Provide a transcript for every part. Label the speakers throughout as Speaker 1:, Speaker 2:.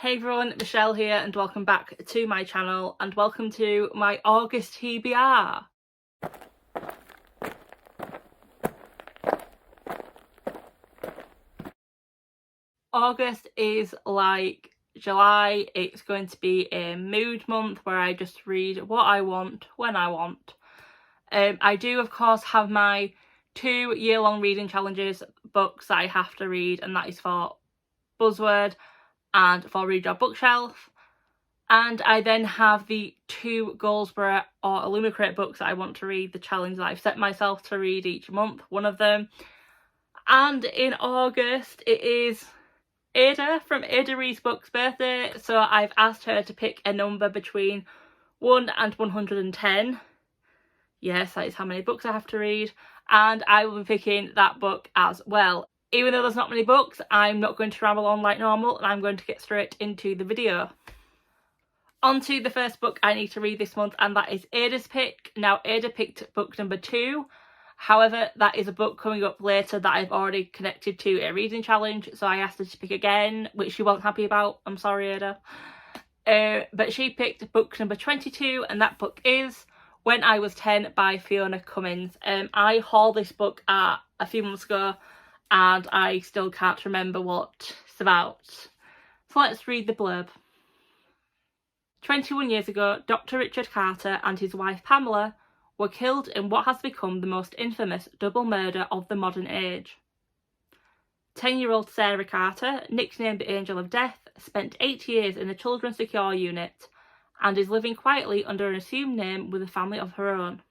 Speaker 1: Hey everyone, Michelle here and welcome back to my channel and welcome to my August TBR. August is like July. It's going to be a mood month where I just read what I want when I want. I do of course have my 2 year-long reading challenges books that I have to read, and that is for Buzzwords and for Read Your Bookshelf. And I then have the 2 Goldsborough or Illumicrate books that I want to read, the challenge that I've set myself to read each month, one of them. And in August it is Ada from Ada Ree's Books' birthday, so I've asked her to pick a number between 1 and 110. Yes, that is how many books I have to read, and I will be picking that book as well. Even though there's not many books, I'm not going to ramble on like normal and I'm going to get straight into the video. On to the first book I need to read this month, and that is Ada's pick. Now, Ada picked book number 2. However, that is a book coming up later that I've already connected to a reading challenge, so I asked her to pick again, which she wasn't happy about. I'm sorry, Ada. But she picked book number 22, and that book is When I Was 10 by Fiona Cummins. I hauled this book a few months ago, and I still can't remember what it's about. So let's read the blurb. 21 years ago, Dr. Richard Carter and his wife Pamela were killed in what has become the most infamous double murder of the modern age. 10-year-old Sarah Carter, nicknamed the Angel of Death, spent 8 years in the Children's Secure Unit and is living quietly under an assumed name with a family of her own.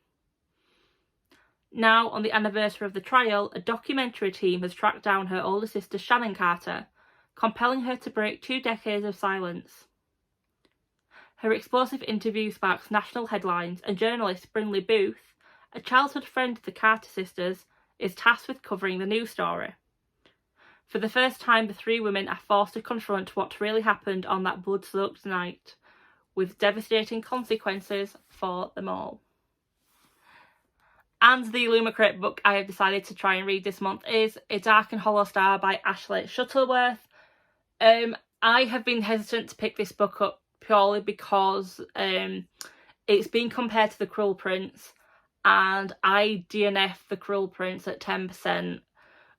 Speaker 1: Now, on the anniversary of the trial, a documentary team has tracked down her older sister Shannon Carter, compelling her to break 2 decades of silence. Her explosive interview sparks national headlines, and journalist Brinley Booth, a childhood friend of the Carter sisters, is tasked with covering the news story. For the first time, the 3 women are forced to confront what really happened on that blood-soaked night, with devastating consequences for them all. And the Illumicrate book I have decided to try and read this month is A Dark and Hollow Star by Ashley Shuttleworth. I have been hesitant to pick this book up purely because it's been compared to The Cruel Prince, and I DNF The Cruel Prince at 10%,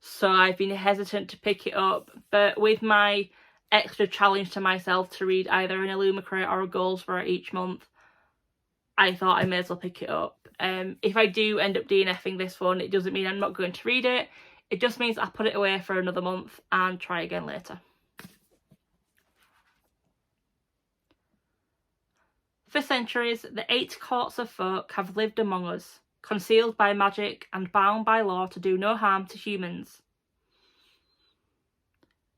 Speaker 1: so I've been hesitant to pick it up. But with my extra challenge to myself to read either an Illumicrate or a Goldsborough each month, I thought I may as well pick it up. If I do end up DNFing this one, it doesn't mean I'm not going to read it. It just means I put it away for another month and try again later. For centuries, the 8 courts of folk have lived among us, concealed by magic and bound by law to do no harm to humans.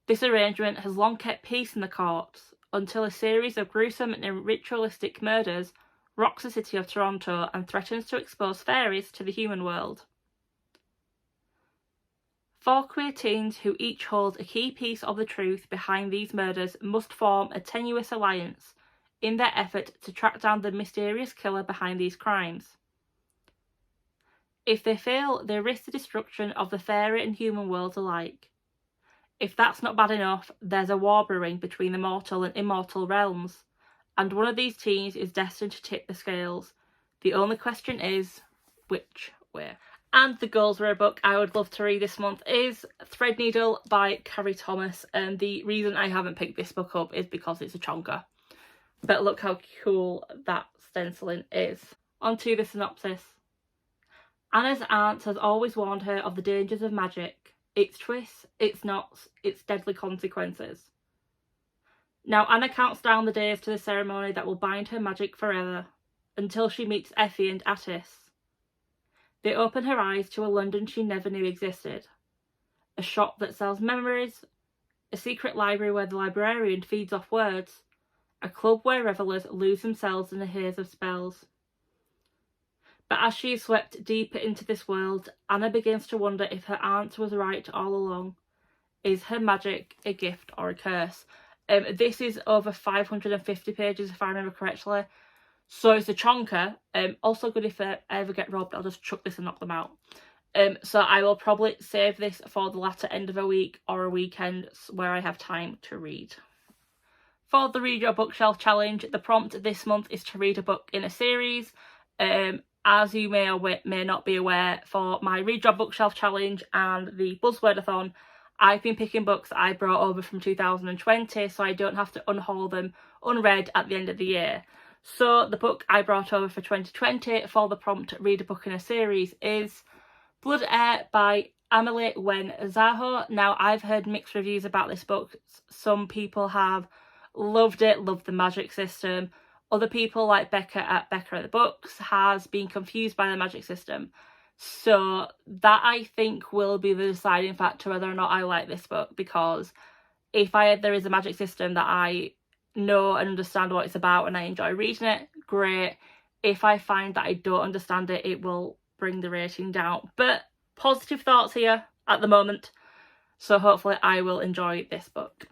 Speaker 1: This arrangement has long kept peace in the courts, until a series of gruesome and ritualistic murders rocks the city of Toronto and threatens to expose fairies to the human world. 4 queer teens who each hold a key piece of the truth behind these murders must form a tenuous alliance in their effort to track down the mysterious killer behind these crimes. If they fail, they risk the destruction of the fairy and human worlds alike. If that's not bad enough, there's a war brewing between the mortal and immortal realms, and one of these teens is destined to tip the scales. The only question is, which way? And the Goldsborough book I would love to read this month is Threadneedle by Carrie Thomas, and the reason I haven't picked this book up is because it's a chonker. But look how cool that stenciling is. On to the synopsis. Anna's aunt has always warned her of the dangers of magic, its twists, its knots, its deadly consequences. Now Anna counts down the days to the ceremony that will bind her magic forever, until she meets Effie and Attis. They open her eyes to a London she never knew existed. A shop that sells memories, a secret library where the librarian feeds off words, a club where revellers lose themselves in a haze of spells. But as she is swept deeper into this world, Anna begins to wonder if her aunt was right all along. Is her magic a gift or a curse? This is over 550 pages if I remember correctly, so it's a chonker. Also good if I ever get robbed, I'll just chuck this and knock them out. So I will probably save this for the latter end of a week or a weekend where I have time to read. For the Read Your Bookshelf Challenge, the prompt this month is to read a book in a series. As you may or may not be aware, for my Read Your Bookshelf Challenge and the Buzzwordathon, I've been picking books that I brought over from 2020, so I don't have to unhaul them unread at the end of the year. So the book I brought over for 2020 for the prompt read a book in a series is Blood Air by Amelie Wen Zaho. Now, I've heard mixed reviews about this book. Some people have loved it, loved the magic system. Other people, like Becca at Becca at the Books, has been confused by the magic system. So that, I think, will be the deciding factor whether or not I like this book, because if there is a magic system that I know and understand what it's about and I enjoy reading it, great. If I find that I don't understand it, it will bring the rating down. But positive thoughts here at the moment, so hopefully I will enjoy this book.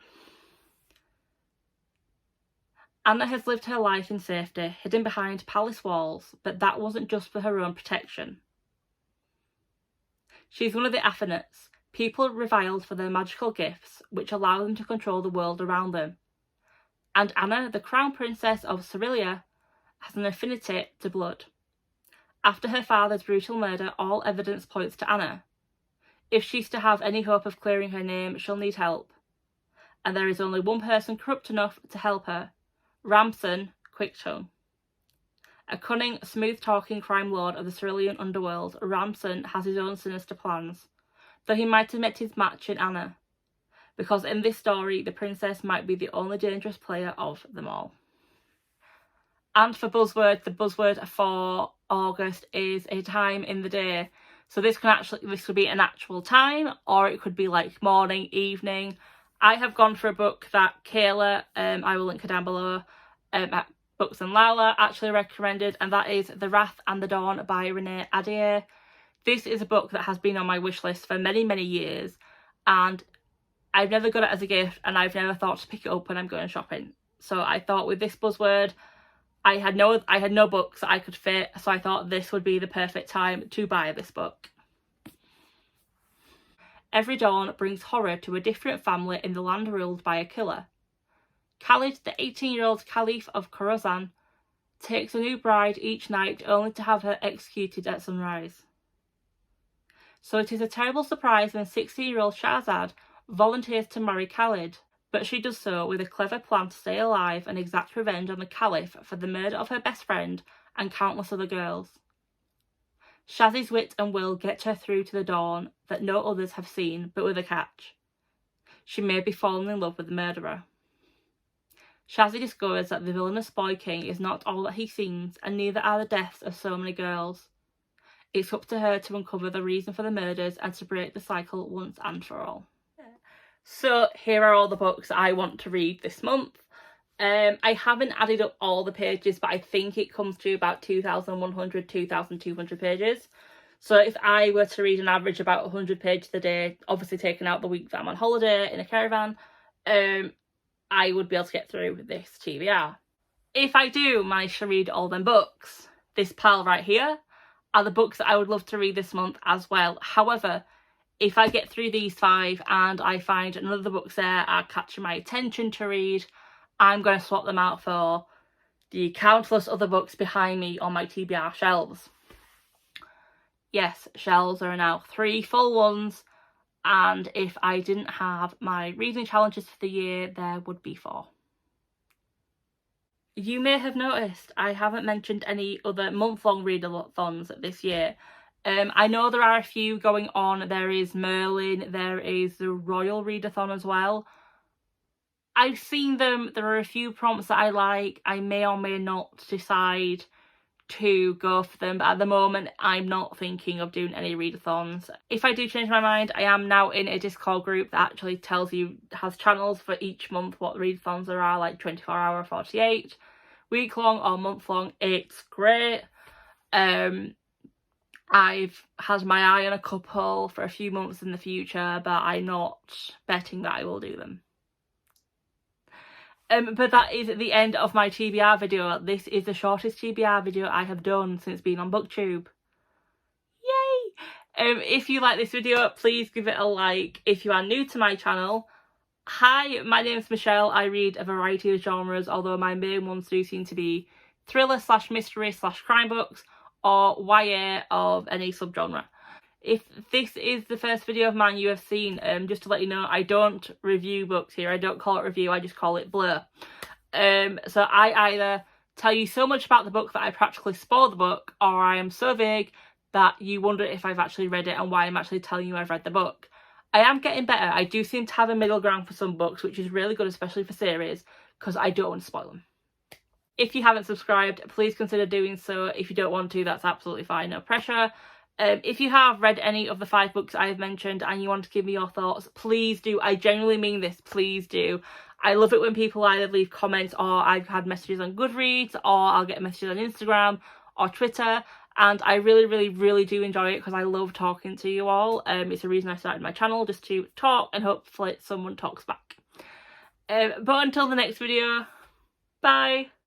Speaker 1: Anna has lived her life in safety, hidden behind palace walls, but that wasn't just for her own protection. She's one of the Athanates, people reviled for their magical gifts, which allow them to control the world around them. And Anna, the crown princess of Cerealia, has an affinity to blood. After her father's brutal murder, all evidence points to Anna. If she's to have any hope of clearing her name, she'll need help. And there is only one person corrupt enough to help her, Ramson Quicktongue. A cunning, smooth-talking crime lord of the Cerulean underworld, Ramson has his own sinister plans, though he might have met his match in Anna, because in this story, the princess might be the only dangerous player of them all. And for Buzzword, the buzzword for August is a time in the day. So this could be an actual time, or it could be like morning, evening. I have gone for a book that Kayla, I will link her down below, at Books and Lala, actually recommended, and that is The Wrath and the Dawn by Renee Adair. This is a book that has been on my wish list for many, many years, and I've never got it as a gift, and I've never thought to pick it up when I'm going shopping. So I thought with this buzzword, I had no books that I could fit, so I thought this would be the perfect time to buy this book. Every dawn brings horror to a different family in the land ruled by a killer. Khalid, the 18-year-old Caliph of Khorasan, takes a new bride each night only to have her executed at sunrise. So it is a terrible surprise when 16-year-old Shahzad volunteers to marry Khalid, but she does so with a clever plan to stay alive and exact revenge on the Caliph for the murder of her best friend and countless other girls. Shazzy's wit and will get her through to the dawn that no others have seen, but with a catch. She may be falling in love with the murderer. Shazzy discovers that the villainous boy king is not all that he seems, and neither are the deaths of so many girls. It's up to her to uncover the reason for the murders and to break the cycle once and for all. So here are all the books I want to read this month. I haven't added up all the pages, but I think it comes to about 2,100, 2,200 pages. So if I were to read an average about 100 pages a day, obviously taking out the week that I'm on holiday in a caravan, I would be able to get through this TBR. If I do manage to read all them books, this pile right here are the books that I would love to read this month as well. However, if I get through these 5 and I find none of the books there are catching my attention to read, I'm going to swap them out for the countless other books behind me on my TBR shelves. Yes, shelves are now 3 full ones, and if I didn't have my reading challenges for the year, there would be 4. You may have noticed I haven't mentioned any other month-long readathons this year. I know there are a few going on. There is Merlin, there is the Royal Readathon as well. I've seen them. There are a few prompts that I like. I may or may not decide to go for them, but at the moment I'm not thinking of doing any readathons. If I do change my mind, I am now in a Discord group that actually has channels for each month what readathons there are, like 24 hour, 48, week long or month long. It's great. I've had my eye on a couple for a few months in the future, but I'm not betting that I will do them. But that is the end of my TBR video. This is the shortest TBR video I have done since being on BookTube. Yay! If you like this video, please give it a like. If you are new to my channel, Hi, my name is Michelle. I read a variety of genres, although my main ones do seem to be thriller / mystery / crime books, or YA of any subgenre. If this is the first video of mine you have seen, just to let you know, I don't review books here. I don't call it review, I just call it blur. So I either tell you so much about the book that I practically spoil the book, or I am so vague that you wonder if I've actually read it and why I'm actually telling you I've read the book. I am getting better. I do seem to have a middle ground for some books, which is really good, especially for series, because I don't want to spoil them. If you haven't subscribed, please consider doing so. If you don't want to, that's absolutely fine, no pressure. If you have read any of the 5 books I have mentioned and you want to give me your thoughts, please do. I genuinely mean this, please do. I love it when people either leave comments, or I've had messages on Goodreads, or I'll get messages on Instagram or Twitter, and I really do enjoy it because I love talking to you all. It's the reason I started my channel, just to talk, and hopefully someone talks back. But until the next video, bye!